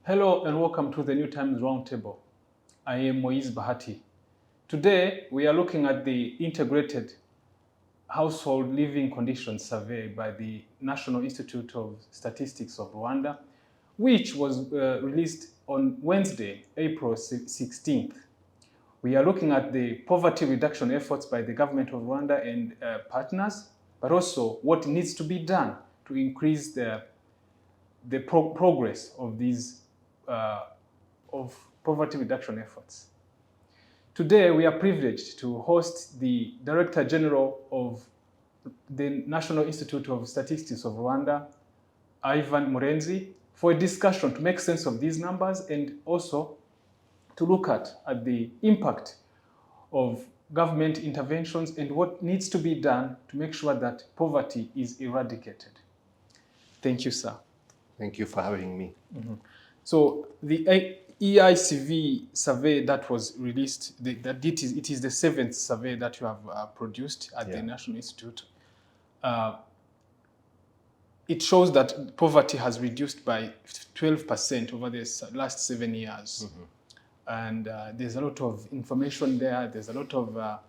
Hello and welcome to the New Times Roundtable. I am Moise Bahati. Today, we are looking at the Integrated Household Living Conditions Survey by the National Institute of Statistics of Rwanda, which was released on Wednesday, April 16th. We are looking at the poverty reduction efforts by the government of Rwanda and partners, but also what needs to be done to increase the progress of these of poverty reduction efforts. Today, we are privileged to host the Director General of the National Institute of Statistics of Rwanda, Ivan Murenzi, for a discussion to make sense of these numbers and also to look at the impact of government interventions and what needs to be done to make sure that poverty is eradicated. Thank you, sir. Thank you for having me. So the EICV survey that was released, it is the 7th survey that you have produced at the National Institute. It shows that poverty has reduced by 12% over the last 7 years. And there's a lot of information there. There's a lot of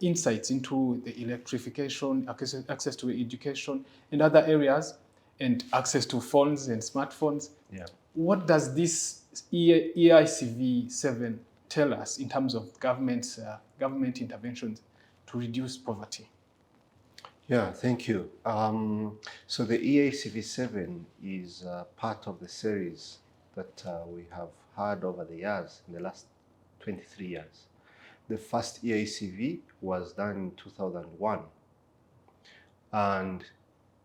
insights into the electrification, access to education and other areas, and access to phones and smartphones. Yeah. What does this EICV 7 tell us in terms of government interventions to reduce poverty? Yeah, thank you. So the EACV 7 is part of the series that we have had over the years, in the last 23 years. The first EACV was done in 2001. And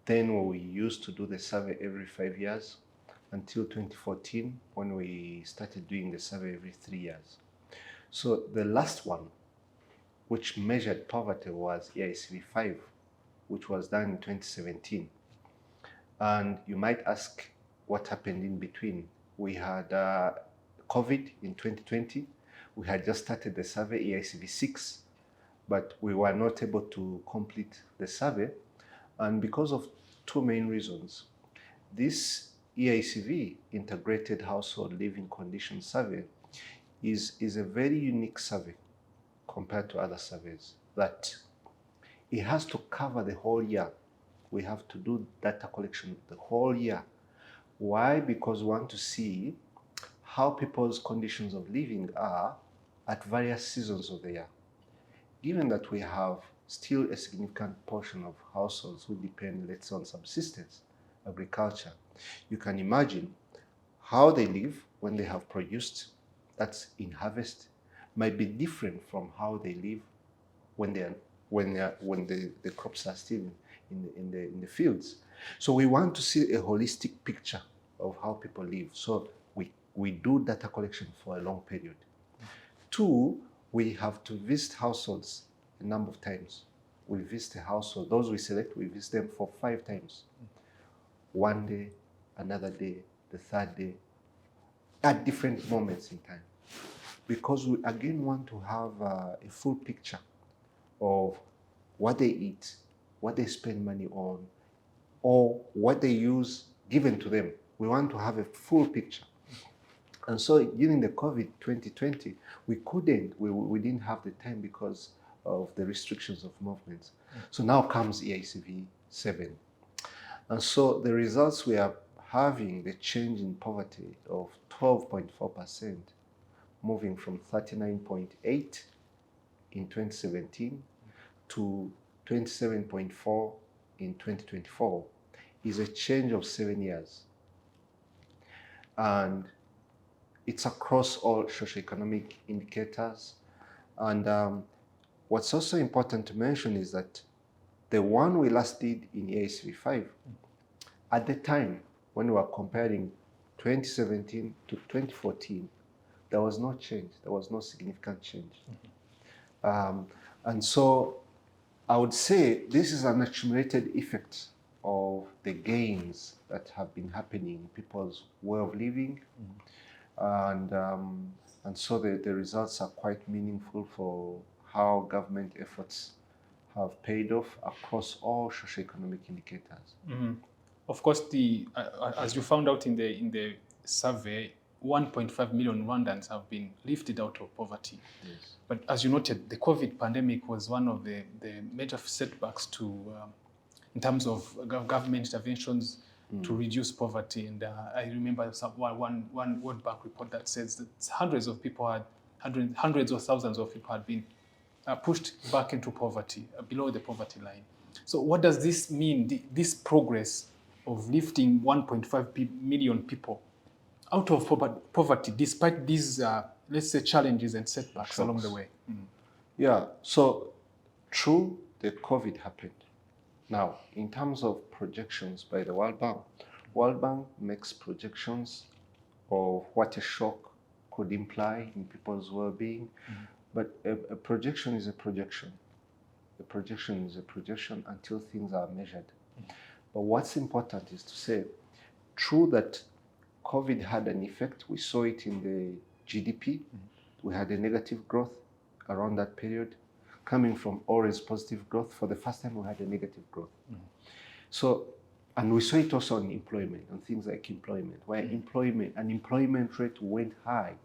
then we used to do the survey every 5 years until 2014, when we started doing the survey every 3 years. So the last one, which measured poverty, was EICV 5, which was done in 2017. And you might ask what happened in between. We had COVID in 2020. We had just started the survey, EICV 6, but we were not able to complete the survey. And because of two main reasons, this EICV, Integrated Household Living Conditions Survey, is a very unique survey compared to other surveys, that it has to cover the whole year. We have to do data collection the whole year. Why? Because we want to see how people's conditions of living are at various seasons of the year. Given that we have still a significant portion of households who depend, let's say, on subsistence, agriculture, you can imagine how they live when they have produced, that's in harvest, might be different from how they live when the crops are still in the fields. So we want to see a holistic picture of how people live. So we do data collection for a long period. Two, we have to visit households a number of times. We visit a household. Those we select, we visit them for 5 times. One day, another day, the third day, at different moments in time. Because we again want to have a full picture of what they eat, what they spend money on, or what they use given to them. We want to have a full picture. And so during the COVID 2020, we didn't have the time because of the restrictions of movements. So now comes EICV 7. And so the results we are having, the change in poverty of 12.4%, moving from 39.8 in 2017 to 27.4 in 2024, is a change of 7 years. And it's across all socioeconomic indicators. And what's also important to mention is that the one we last did in EICV 5, at the time when we were comparing 2017 to 2014, there was no change. There was no significant change. And so I would say this is an accumulated effect of the gains that have been happening in people's way of living. And so the results are quite meaningful for how government efforts have paid off across all socioeconomic indicators. Of course, as you found out in the survey, 1.5 million Rwandans have been lifted out of poverty. Yes. But as you noted, the COVID pandemic was one of the major setbacks in terms of government interventions to reduce poverty. And I remember one World Bank report that says that hundreds of thousands of people had been pushed back into poverty, below the poverty line. So what does this mean, this progress of lifting 1.5 million people out of poverty, despite these, let's say, challenges and setbacks along the way? Yeah, so true, the COVID happened. Now, in terms of projections by the World Bank makes projections of what a shock could imply in people's well-being. But a projection is a projection. A projection is a projection until things are measured. But what's important is to say, true that COVID had an effect. We saw it in the GDP. We had a negative growth around that period. Coming from always positive growth, for the first time we had a negative growth. So, and we saw it also on employment, on things like employment, where unemployment rate went high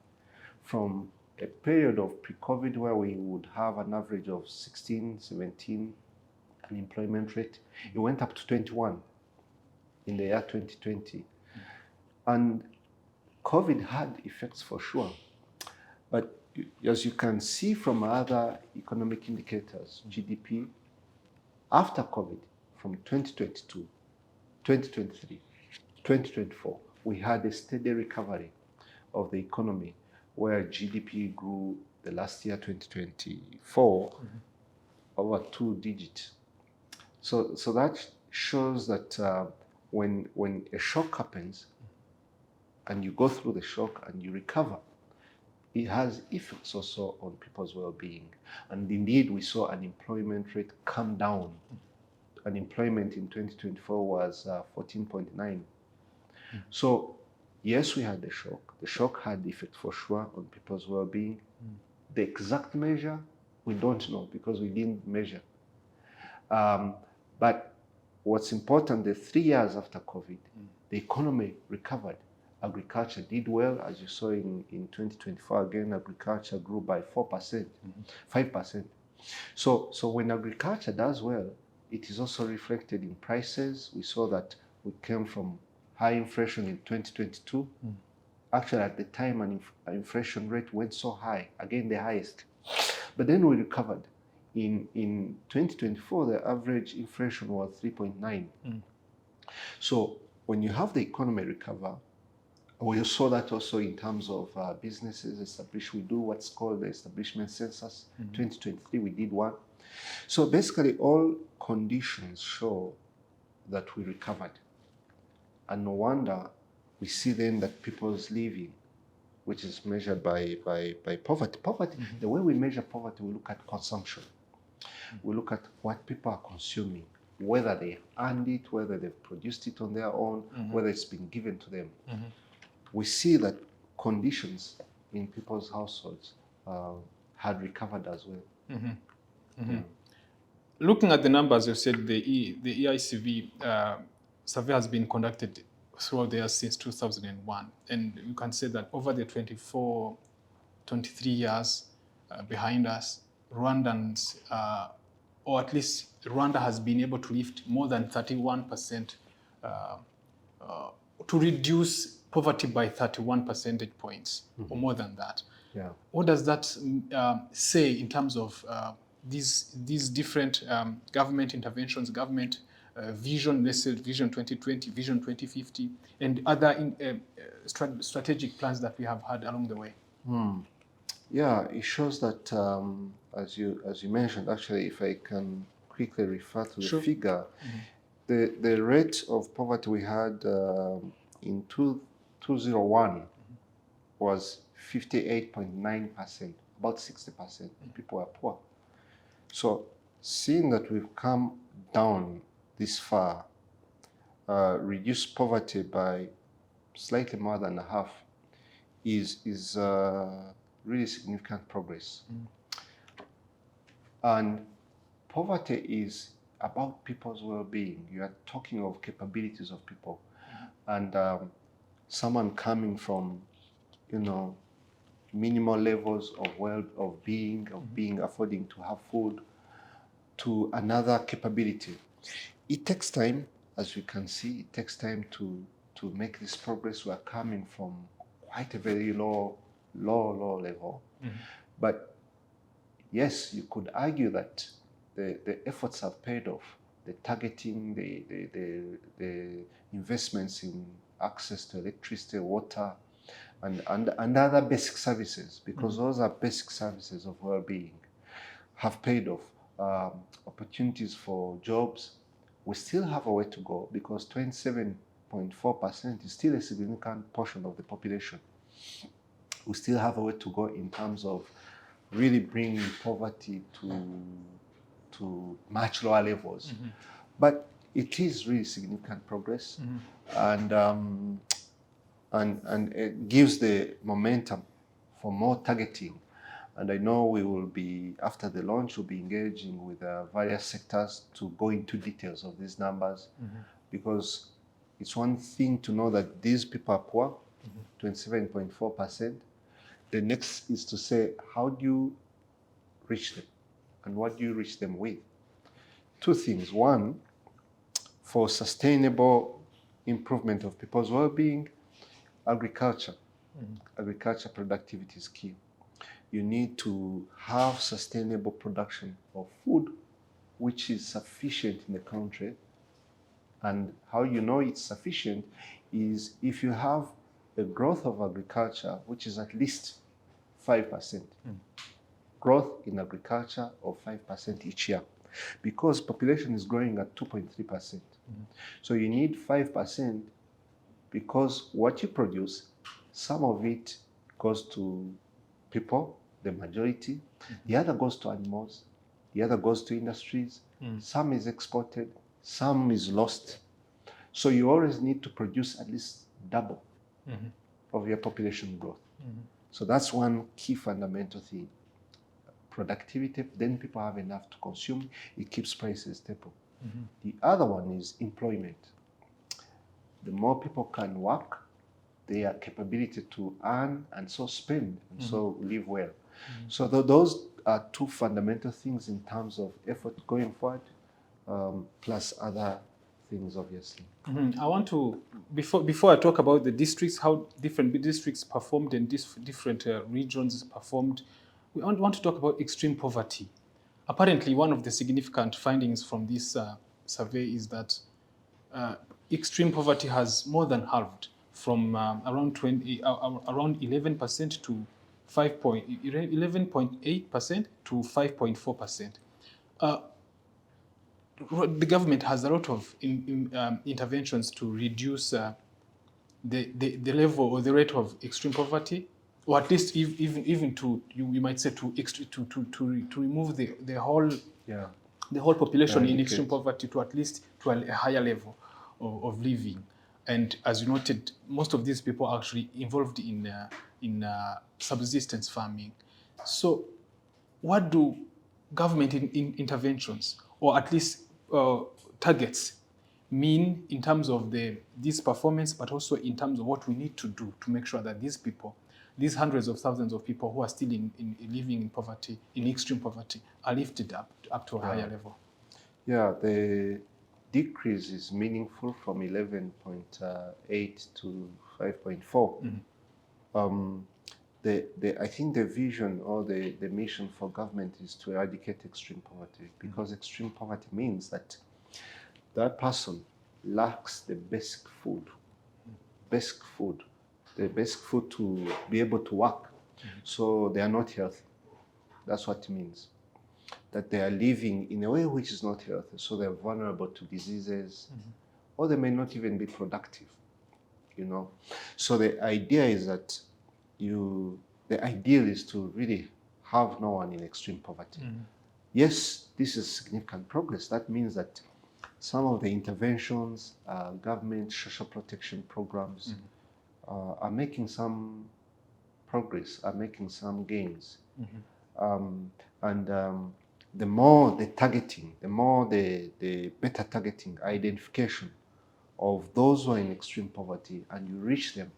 from a period of pre-COVID where we would have an average of 16, 17 unemployment rate. It went up to 21 in the year 2020. And COVID had effects for sure. But as you can see from other economic indicators, GDP, after COVID, from 2022, 2023, 2024, we had a steady recovery of the economy where GDP grew the last year, 2024, over 2 digits. So that shows that when a shock happens and you go through the shock and you recover, it has effects also on people's well-being. And indeed, we saw unemployment rate come down. Unemployment in 2024 was 14.9. So yes, we had the shock. The shock had effect for sure on people's well-being. The exact measure, we don't know because we didn't measure. But what's important, the 3 years after COVID, the economy recovered. Agriculture did well, as you saw in 2024. Again, agriculture grew by 4%, 5%. So when agriculture does well, it is also reflected in prices. We saw that we came from high inflation in 2022. Actually, at the time, an inflation rate went so high, again, the highest. But then we recovered. In 2024, the average inflation was 3.9. So when you have the economy recover, we saw that also in terms of businesses established. We do what's called the establishment census. 2023, we did one. So basically, all conditions show that we recovered. And no wonder we see then that people's living, which is measured by poverty. Poverty, the way we measure poverty, we look at consumption. We look at what people are consuming, whether they earned it, whether they've produced it on their own, whether it's been given to them. We see that conditions in people's households had recovered as well. Looking at the numbers, you said the EICV survey has been conducted throughout the years since 2001. And you can say that over the 23 years behind us, Rwandans, or at least Rwanda has been able to lift more than 31%, to reduce poverty by 31 percentage points, or more than that. Yeah. What does that say in terms of these different government interventions, government vision, let's say Vision 2020, Vision 2050, and other strategic plans that we have had along the way? Yeah, it shows that, as you mentioned, actually, if I can quickly refer to the figure, the rate of poverty we had in 2001 was 58.9%, about 60% people are poor. So seeing that we've come down this far, reduced poverty by slightly more than half is really significant progress. And poverty is about people's well-being. You are talking of capabilities of people. And someone coming from you know, minimal levels of being, affording to have food, to another capability. It takes time, as we can see, it takes time to make this progress. We are coming from quite a very low level. But yes, you could argue that the efforts have paid off. The targeting, the investments in access to electricity, water, and other basic services, because those are basic services of well-being, have paid off. Opportunities for jobs, we still have a way to go, because 27.4% is still a significant portion of the population. We still have a way to go in terms of really bringing poverty to much lower levels. But it is really significant progress, and it gives the momentum for more targeting. And I know we will be, after the launch, we'll be engaging with various sectors to go into details of these numbers, because it's one thing to know that these people are poor, 27.4%. The next is to say, how do you reach them? And what do you reach them with? Two things. One, for sustainable improvement of people's well-being, agriculture. Agriculture productivity is key. You need to have sustainable production of food, which is sufficient in the country. And how you know it's sufficient is if you have a growth of agriculture, which is at least 5%. Growth in agriculture of 5% each year, because population is growing at 2.3%. So you need 5%, because what you produce, some of it goes to people, the majority, the other goes to animals, the other goes to industries, some is exported, some is lost. So you always need to produce at least double of your population growth. So that's one key fundamental thing. Productivity, then people have enough to consume, it keeps prices stable. The other one is employment. The more people can work, their capability to earn and so spend and so live well. So those are two fundamental things in terms of effort going forward, plus other things, obviously. I want to, before I talk about the districts, how different districts performed and different regions performed, we want to talk about extreme poverty. Apparently, one of the significant findings from this survey is that extreme poverty has more than halved from around 11% to 11.8% to 5.4%. The government has a lot of interventions to reduce the level or the rate of extreme poverty, or at least even to, you might say, to remove the whole population in extreme poverty to at least to a higher level of living. And as you noted, most of these people are actually involved in subsistence farming. So what do government interventions, or at least targets, mean in terms of this performance, but also in terms of what we need to do to make sure that these people, these hundreds of thousands of people who are still living in poverty, in extreme poverty, are lifted up to a higher level? Yeah, the decrease is meaningful from 11.8 to 5.4. I think the vision or the mission for government is to eradicate extreme poverty, because extreme poverty means that that person lacks the basic food, the basic food to be able to work. So they are not healthy. That's what it means. That they are living in a way which is not healthy. So they're vulnerable to diseases, or they may not even be productive, you know. So the idea is that the ideal is to really have no one in extreme poverty. Yes, this is significant progress. That means that some of the interventions, government social protection programs, are making some progress, are making some gains. The more the targeting, the better targeting, identification of those who are in extreme poverty, and you reach them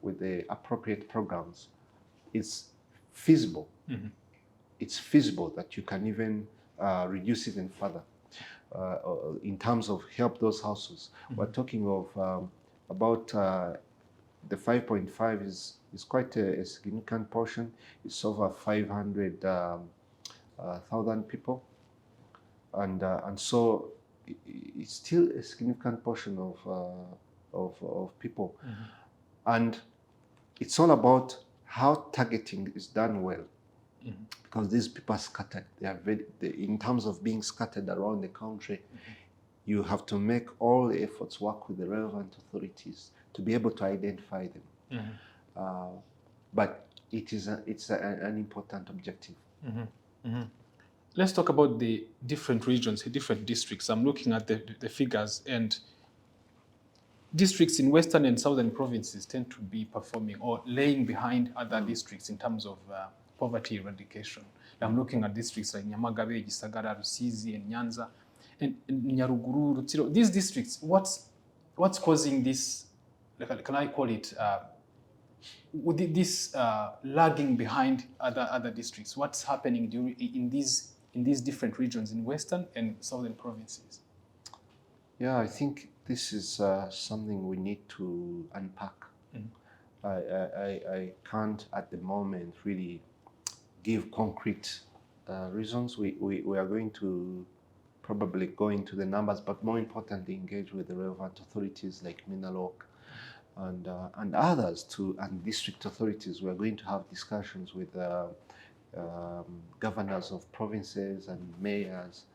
with the appropriate programs, it's feasible. It's feasible that you can even reduce even further in terms of help those households. We're talking of about the 5.5 is quite a significant portion. It's over 500,000 people, and so it's still a significant portion of people, and it's all about how targeting is done well, because these people are scattered. They are in terms of being scattered around the country. You have to make all the efforts work with the relevant authorities to be able to identify them. But it's an important objective. Let's talk about the different regions, the different districts. I'm looking at the figures, and districts in western and southern provinces tend to be performing or laying behind other districts in terms of poverty eradication. I'm looking at districts like Nyamagabe, Gisagara, Rusizi, and Nyanza, and Nyaruguru, Rutsiro. These districts, what's causing this? Can I call it this lagging behind other districts? What's happening in these different regions in western and southern provinces? Yeah, I think this is something we need to unpack. I can't at the moment really give concrete reasons. We are going to probably go into the numbers, but more importantly, engage with the relevant authorities like Minalok and others and district authorities. We are going to have discussions with governors of provinces and mayors.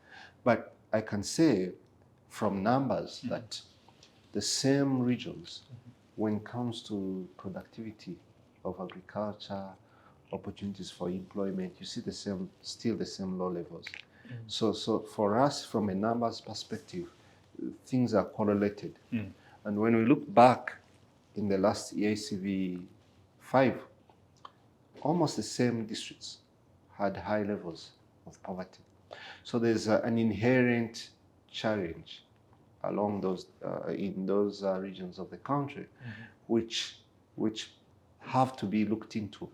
But I can say from numbers that the same regions, when it comes to productivity of agriculture, opportunities for employment, you see still the same low levels. So for us, from a numbers perspective, things are correlated. And when we look back in the last EACV 5, almost the same districts had high levels of poverty. So there's an inherent challenge along those in those regions of the country, which have to be looked into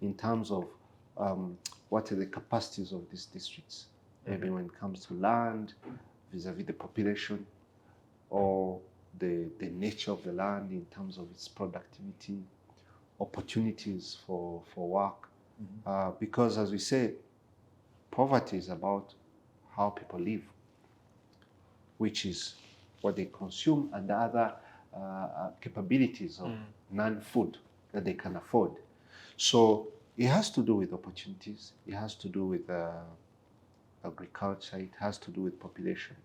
in terms of what are the capacities of these districts, maybe when it comes to land, vis-a-vis the population, or the nature of the land in terms of its productivity, opportunities for work. Because as we say, poverty is about how people live, which is what they consume and the other capabilities of non-food that they can afford. So it has to do with opportunities, it has to do with agriculture, it has to do with population.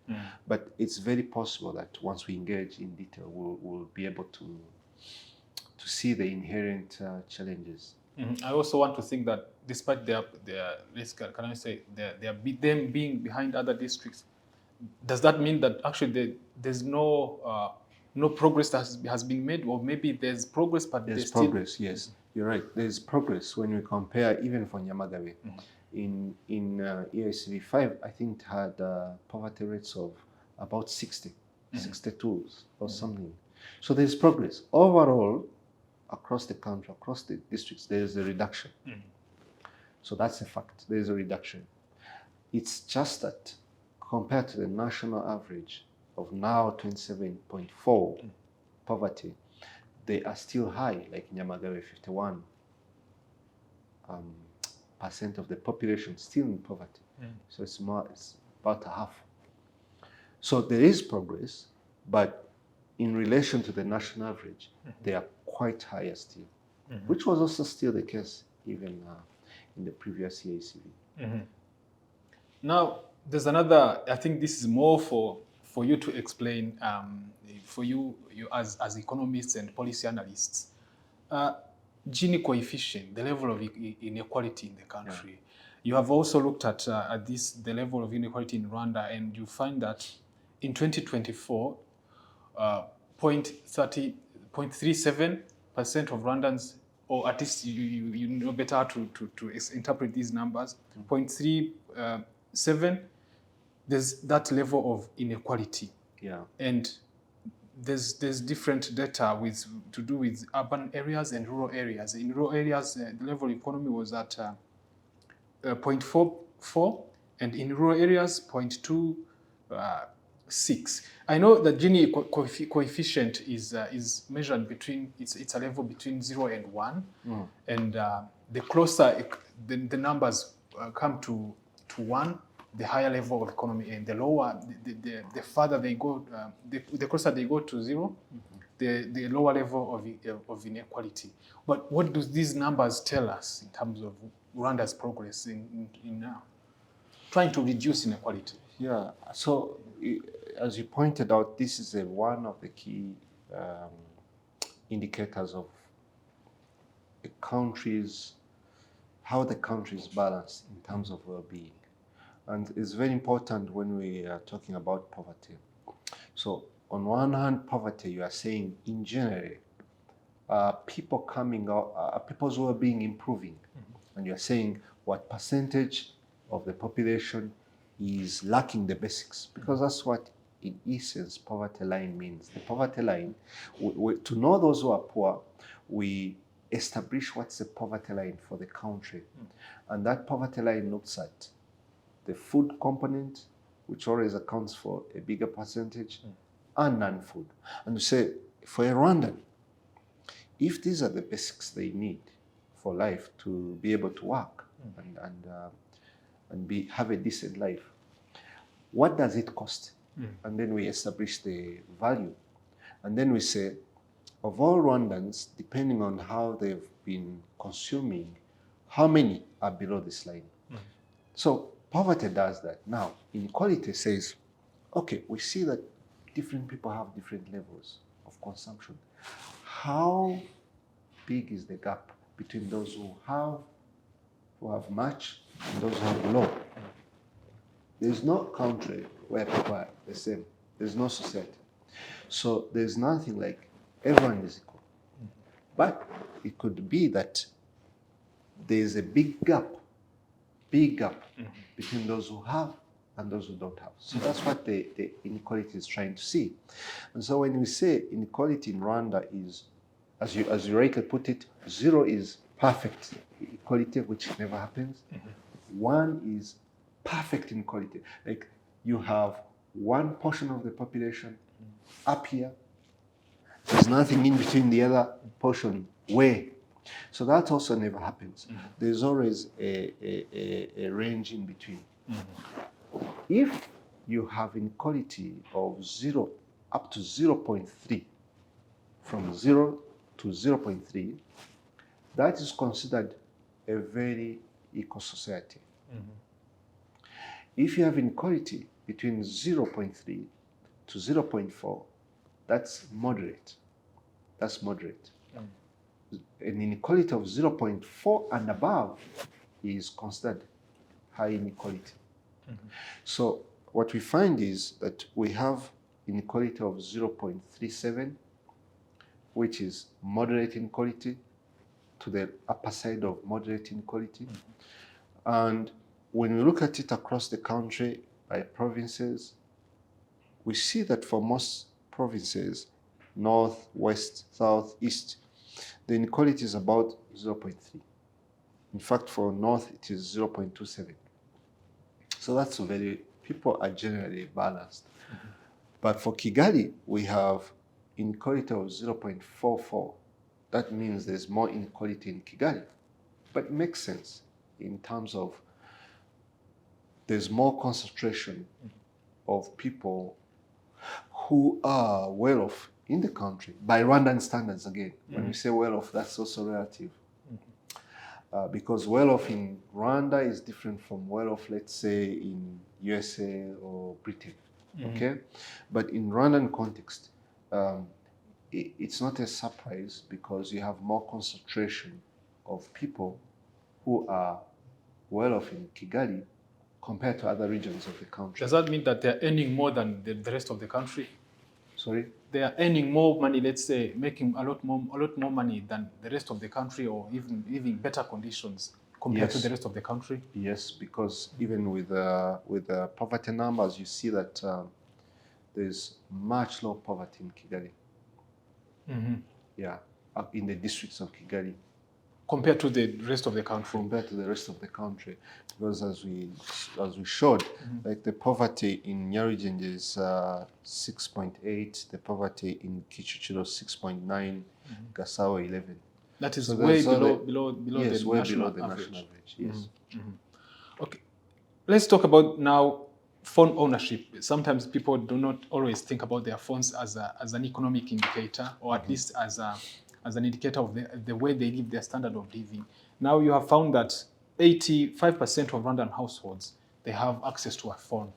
But it's very possible that once we engage in detail, we'll be able to see the inherent challenges. I also want to think that despite them being behind other districts, does that mean that actually there's no progress that has been made, or maybe there's progress, but there's progress? Yes, you're right. There's progress when we compare, even for Nyamagabe. In EACV 5, I think it had poverty rates of about 62 or something. So there's progress. Overall, across the country, across the districts, there's a reduction. So that's a fact. There's a reduction. It's just that compared to the national average of now 27.4 poverty, they are still high, like Nyamagabe 51% of the population still in poverty. So it's about a half. So there is progress, but in relation to the national average, they are quite higher still, which was also still the case even in the previous EACV. Now, there's another, I think this is more for you to explain, for you as economists and policy analysts. Gini coefficient, the level of inequality in the country. You have also looked at the level of inequality in Rwanda, and you find that in 2024, 0.37% of Rwandans, or at least you know better how to interpret these numbers, 0.37, there's that level of inequality. Yeah. And there's different data to do with urban areas and rural areas. In rural areas, the level of economy was at 0.44, and in rural areas 0.26. I know the Gini coefficient is measured between it's a level between 0 and 1, and the closer the numbers come to 1, the higher level of economy, and the lower, the further they go, the closer they go to 0, the lower level of inequality. But what do these numbers tell us in terms of Rwanda's progress in trying to reduce inequality? Yeah, so as you pointed out, this is one of the key indicators of a country's, how the country is balanced in terms of well-being. And it's very important when we are talking about poverty. So on one hand, poverty, you are saying in general, people coming out, people's well-being improving. And you're saying what percentage of the population is lacking the basics, because that's what in essence poverty line means. The poverty line, to know those who are poor, we establish what's the poverty line for the country. And that poverty line looks at the food component, which always accounts for a bigger percentage, and non-food. And we say, for a Rwandan, if these are the basics they need for life to be able to work and have a decent life, what does it cost? And then we establish the value. And then we say, of all Rwandans, depending on how they've been consuming, how many are below this line? So poverty does that. Now, inequality says, okay, we see that different people have different levels of consumption. How big is the gap between those who have much and those who have low? There's no country where people are the same. There's no society. So there's nothing like everyone is equal. But it could be that there's a big gap between those who have and those who don't have. So that's what the inequality is trying to see. And so when we say inequality in Rwanda is, as you rightly put it, 0 is perfect equality, which never happens. 1 is perfect inequality. Like you have one portion of the population up here, there's nothing in between the other portion way. So that also never happens. There's always a range in between. If you have inequality of 0 up to 0.3, from 0 to 0.3, that is considered a very equal society. If you have inequality between 0.3 to 0.4, that's moderate. That's moderate. An inequality of 0.4 and above is considered high inequality. So what we find is that we have inequality of 0.37, which is moderate inequality, to the upper side of moderate inequality. And when we look at it across the country by provinces, we see that for most provinces, north, west, south, east, the inequality is about 0.3. In fact, for north, it is 0.27. So that's people are generally balanced. But for Kigali, we have inequality of 0.44. That means there's more inequality in Kigali. But it makes sense in terms of there's more concentration of people who are well off in the country, by Rwandan standards again. When we say well off, that's also relative. Because well off in Rwanda is different from well off, let's say, in USA or Britain, okay? But in Rwandan context, it's not a surprise because you have more concentration of people who are well off in Kigali compared to other regions of the country. Does that mean that they're earning more than the rest of the country? Sorry? They are earning more money, let's say, making a lot more money than the rest of the country, or even living better conditions compared to the rest of the country? Yes, because even with the poverty numbers, you see that there's much lower poverty in Kigali. Yeah, in the districts of Kigali. Compared to the rest of the country. Compared to the rest of the country, because as we showed, like the poverty in Nyarugenge is 6.8, the poverty in Kichichiro 6.9, Gasao 11. That is So way there's below yes, the way national below the average. national average. Yes. Okay, let's talk about now phone ownership. Sometimes people do not always think about their phones as an economic indicator, or at least as an indicator of the way they live, their standard of living. Now you have found that 85% of Rwandan households, they have access to a phone.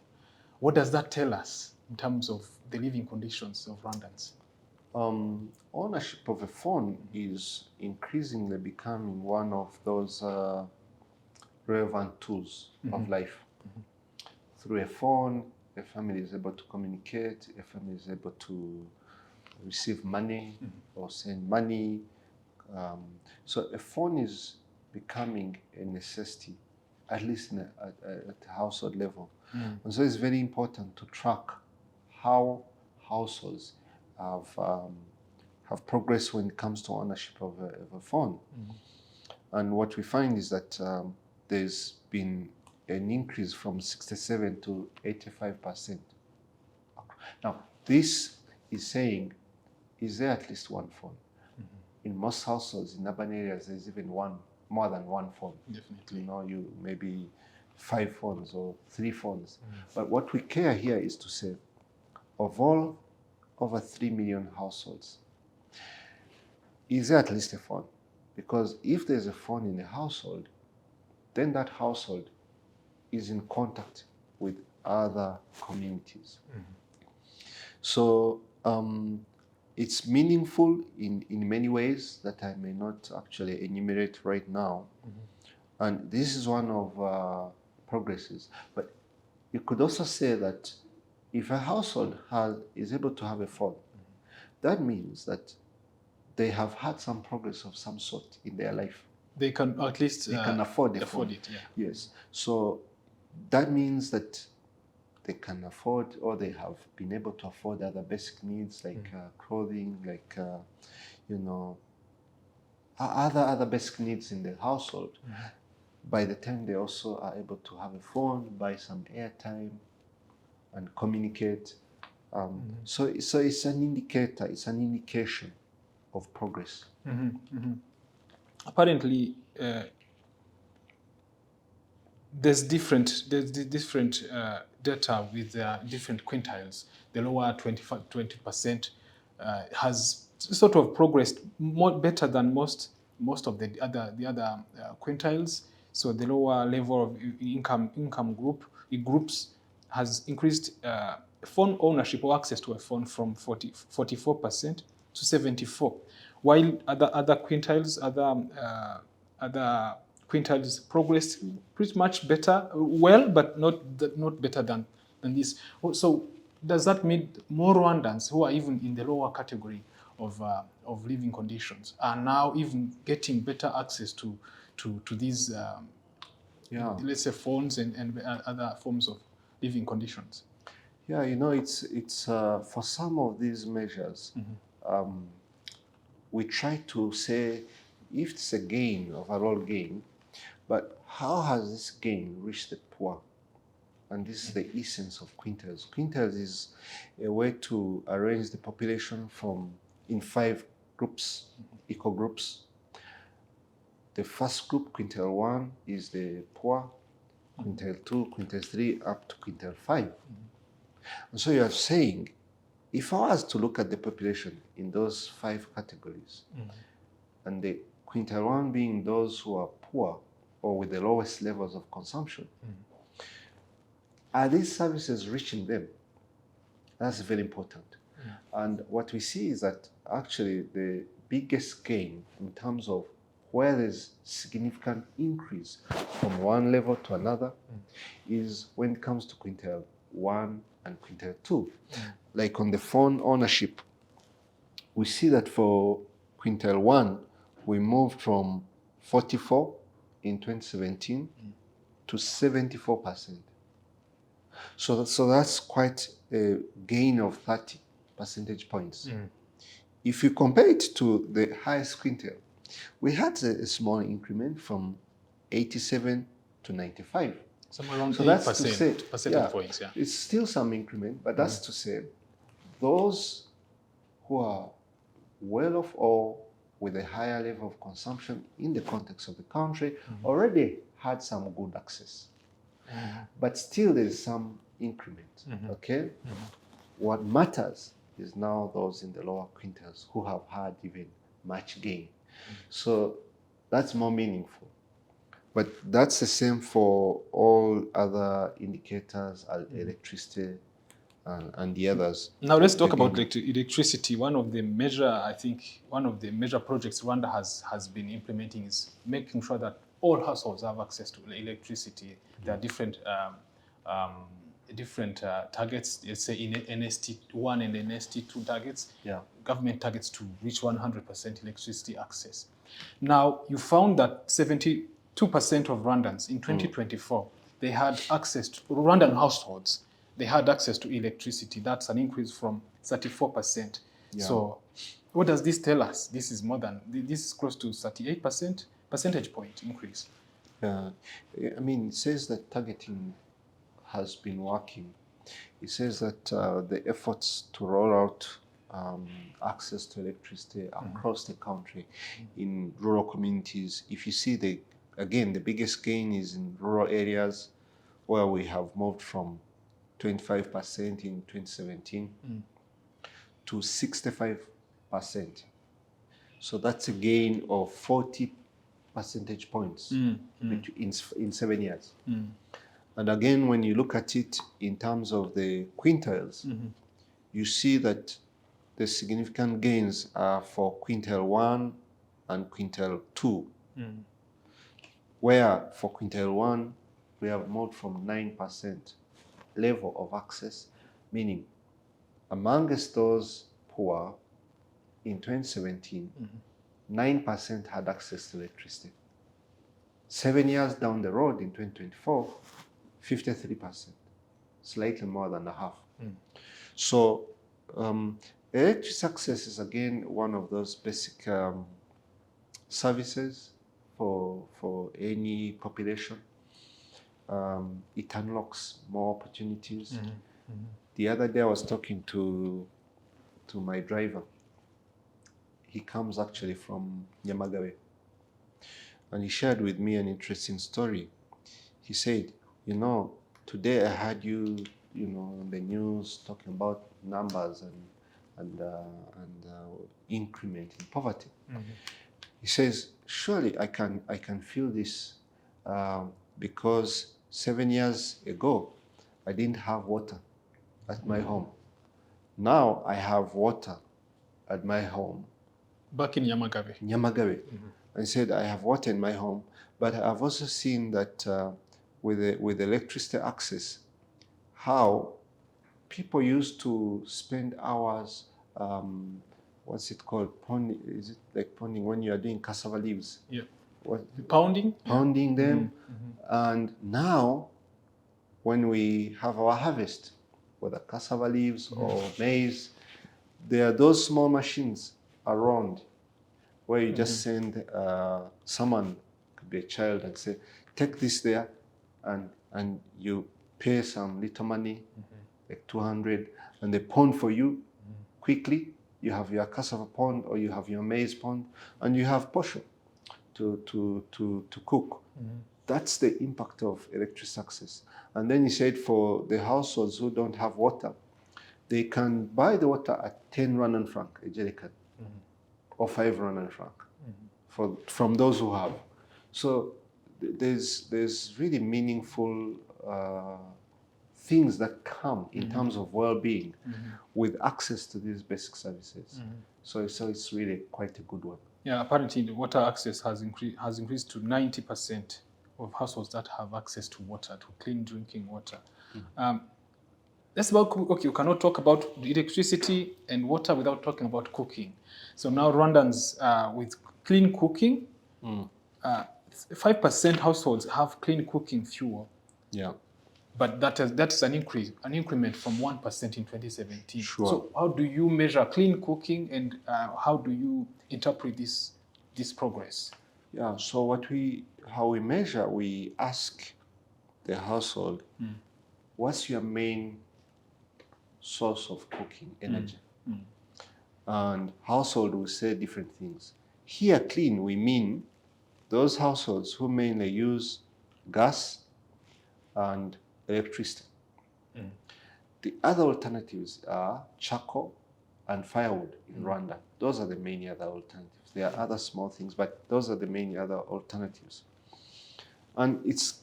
What does that tell us in terms of the living conditions of Rwandans? Ownership of a phone is increasingly becoming one of those relevant tools of life. Through a phone, a family is able to communicate, a family is able to receive money or send money. So a phone is becoming a necessity, at least at the household level. And so it's very important to track how households have progressed when it comes to ownership of a phone. And what we find is that there's been an increase from 67 to 85%. Now, this is saying, is there at least one phone? In most households in urban areas, there's even more than one phone. Definitely. You know, you maybe 5 phones or 3 phones. But what we care here is to say, of all over 3 million households, is there at least a phone? Because if there's a phone in a household, then that household is in contact with other communities. So it's meaningful in many ways that I may not actually enumerate right now. And this is one of progresses. But you could also say that if a household is able to have a phone, that means that they have had some progress of some sort in their life. They can at least they can afford afford it. Yeah. Yes. So that means that they can afford, or they have been able to afford other basic needs like clothing, like other basic needs in the household. By the time they also are able to have a phone, buy some airtime, and communicate. So it's an indicator. It's an indication of progress. Apparently, there's different data with different quintiles. The lower 20% has sort of progressed better than most of the other quintiles. So the lower level of income groups has increased phone ownership or access to a phone from 44% to 74%, while other quintiles, other quintiles progressed pretty much better, but not better than this. So does that mean more Rwandans who are even in the lower category of living conditions are now even getting better access to these let's say phones and other forms of living conditions? Yeah, it's for some of these measures, we try to say if it's a gain, overall gain, but how has this gain reached the poor? And this is the essence of quintiles. Quintiles is a way to arrange the population in 5 groups, equal groups. The first group, quintile 1, is the poor, quintile 2, quintile 3, up to quintile 5. And so you are saying, if I was to look at the population in those 5 categories, and the quintile 1 being those who are poor or with the lowest levels of consumption, are these services reaching them? That's very important. And what we see is that actually the biggest gain in terms of where there's significant increase from one level to another is when it comes to quintile 1 and quintile 2. Like on the phone ownership, we see that for quintile 1, we moved from 44 in 2017 to 74%. So that's quite a gain of 30 percentage points. If you compare it to the highest quintile, we had a small increment from 87 to 95. Somewhere around So that's 8% to say, percentage points, yeah. it's still some increment, but that's to say those who are well off or with a higher level of consumption in the context of the country already had some good access. But still there's some increment, okay? What matters is now those in the lower quintiles who have had even much gain. So that's more meaningful. But that's the same for all other indicators, electricity and the others. Now let's talk about electricity. One of the major projects Rwanda has been implementing is making sure that all households have access to electricity. There are different targets, let's say in NST1 and NST2 targets, government targets to reach 100% electricity access. Now, you found that 72% of Rwandans in 2024, they had access to, Rwandan households, they had access to electricity. That's an increase from 34%. Yeah. So what does this tell us? This is close to 38% percentage point increase. I mean, it says that targeting has been working. It says that the efforts to roll out access to electricity across the country in rural communities, if you see the biggest gain is in rural areas where we have moved from 25% in 2017 to 65%. So that's a gain of 40 percentage points in 7 years. And again, when you look at it in terms of the quintiles, you see that the significant gains are for quintile 1 and quintile 2, where for quintile 1, we have moved from 9% level of access, meaning amongst those poor in 2017, 9% had access to electricity. 7 years down the road in 2024, 53%, slightly more than a half. So electricity access is again one of those basic services for any population. It unlocks more opportunities. The other day I was talking to my driver. He comes actually from Nyamagabe. And he shared with me an interesting story. He said, today I heard you on the news talking about numbers and increment in poverty. He says, surely I can feel this because 7 years ago I didn't have water at my home. Now I have water at my home. Back in Nyamagabe. Nyamagabe. I said I have water in my home, but I've also seen that with electricity access, how people used to spend hours, what's it called? Pounding, is it like pounding when you are doing cassava leaves? Yeah. Pounding them. And now, when we have our harvest, whether cassava leaves or maize, there are those small machines around where you just send someone, could be a child, and say, take this there, and you pay some little money, like 200, and they pound for you quickly. You have your cassava pound or you have your maize pound, and you have posho to cook. That's the impact of electricity access. And then he said for the households who don't have water, they can buy the water at 10 Rwandan franc a jerrycan, or 5 Rwandan franc from those who have. So there's really meaningful things that come in terms of well-being with access to these basic services. So it's really quite a good one. Yeah, apparently the water access has increased to 90% of households that have access to water, to clean drinking water. You cannot talk about the electricity and water without talking about cooking. So now Rwandans with clean cooking, 5% households have clean cooking fuel. Yeah. But that's an increment from 1% in 2017. Sure. So how do you measure clean cooking, and how do you interpret this progress? Yeah, so how we measure, we ask the household, what's your main source of cooking energy? And household will say different things. Here, clean, we mean those households who mainly use gas and electricity. The other alternatives are charcoal and firewood in Rwanda. Those are the main other alternatives. There are other small things, but those are the main other alternatives. And it's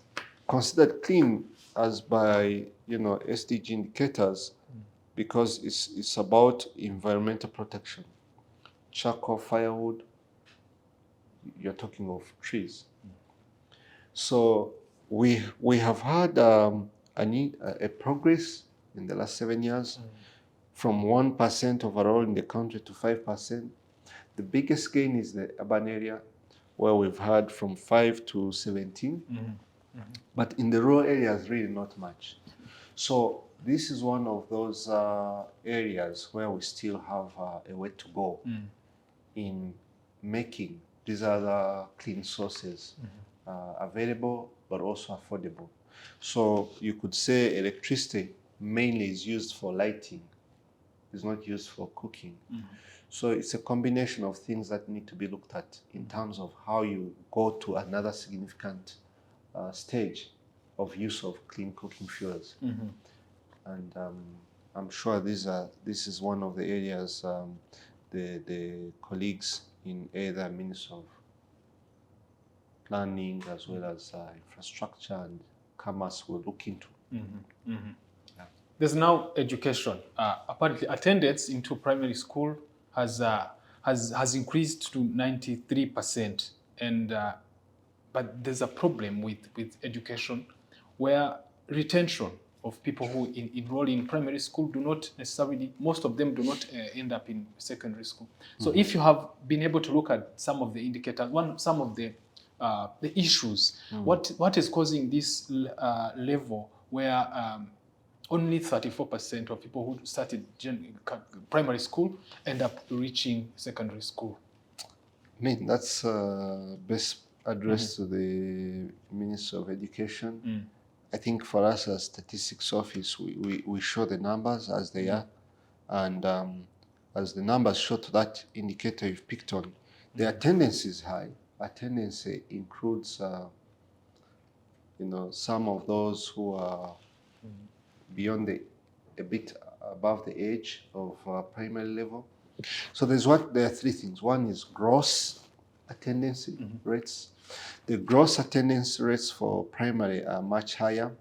considered clean as by SDG indicators because it's about environmental protection. Charcoal, firewood, you're talking of trees. So we have had a progress in the last 7 years from 1% overall in the country to 5%. The biggest gain is the urban area, where we've had from 5 to 17. But in the rural areas, really not much. So this is one of those areas where we still have a way to go in making these other clean sources available, but also affordable. So you could say electricity mainly is used for lighting, is not used for cooking. So it's a combination of things that need to be looked at in terms of how you go to another significant stage of use of clean cooking fuels. And I'm sure this is one of the areas the colleagues in either Ministry of Planning as well as Infrastructure and Commerce will look into. Yeah. There's now education. Apparently, attendance into primary school has increased to 93%, and but there's a problem with education, where retention of people who enroll in primary school do not necessarily, most of them do not end up in secondary school. So if you have been able to look at some of the indicators, some of the issues, what is causing this level where only 34% of people who started primary school end up reaching secondary school? I mean, that's best addressed to the Minister of Education. I think for us as Statistics Office, we show the numbers as they are. And as the numbers show to that indicator you've picked on, the attendance is high. Attendance includes, some of those who are beyond a bit above the age of primary level. So there are three things. One is gross attendance rates. The gross attendance rates for primary are much higher.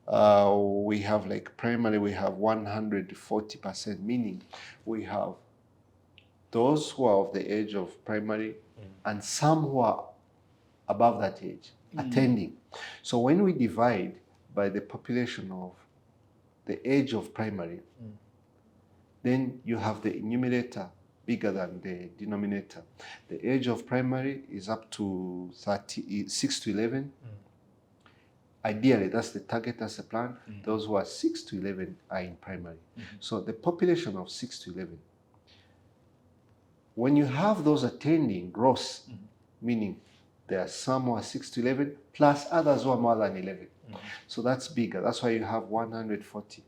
We have primary, we have 140%, meaning we have those who are of the age of primary and some who are above that age attending. So when we divide by the population of the age of primary, then you have the numerator bigger than the denominator. The age of primary is up to 6 to 11. Ideally, that's the target, that's the plan. Those who are 6 to 11 are in primary. So the population of 6 to 11, when you have those attending gross, meaning there are some who are 6 to 11 plus others who are more than 11. So that's bigger. That's why you have 140%.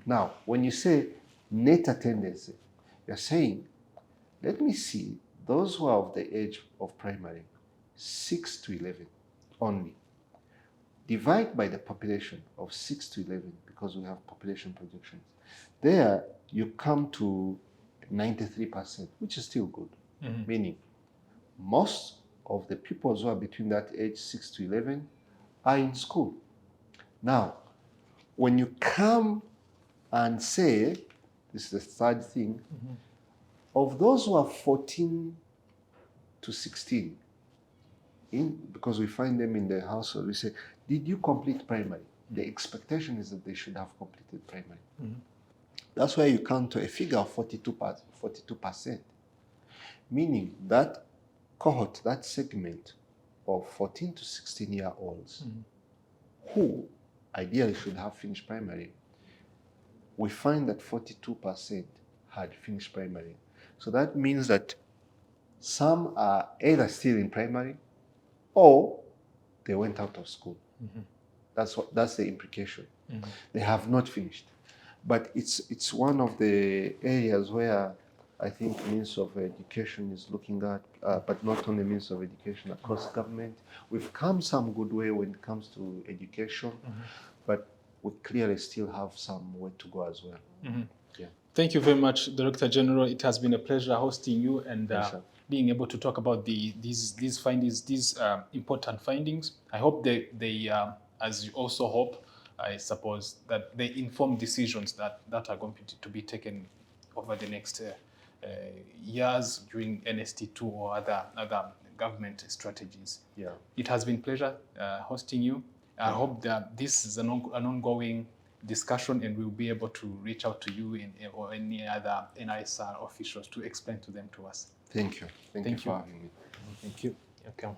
Now, when you say net attendance, you're saying, let me see those who are of the age of primary, 6 to 11 only. Divide by the population of 6 to 11, because we have population projections. There, you come to 93%, which is still good. Meaning, most of the people who are between that age, 6 to 11, are in school. Now, when you come and say, this is the third thing, of those who are 14 to 16, because we find them in the household, we say, did you complete primary? The expectation is that they should have completed primary. That's why you come to a figure of 42%. Meaning that cohort, that segment of 14 to 16-year-olds who ideally should have finished primary, we find that 42% had finished primary. So that means that some are either still in primary or they went out of school. That's the implication. They have not finished. But it's one of the areas where I think Ministry of Education is looking at, but not only Ministry of Education, across government. We've come some good way when it comes to education, but we clearly still have some way to go as well. Yeah. Thank you very much, Director General. It has been a pleasure hosting you and being able to talk about these findings, these important findings. I hope they as you also hope, I suppose, that they inform decisions that are going to be taken over the next years during NST2 or other government strategies. Yeah. It has been a pleasure hosting you. I hope that this is an ongoing discussion and we'll be able to reach out to you or any other NISR officials to explain to them to us. Thank you. Thank you for having me. Thank you. Okay.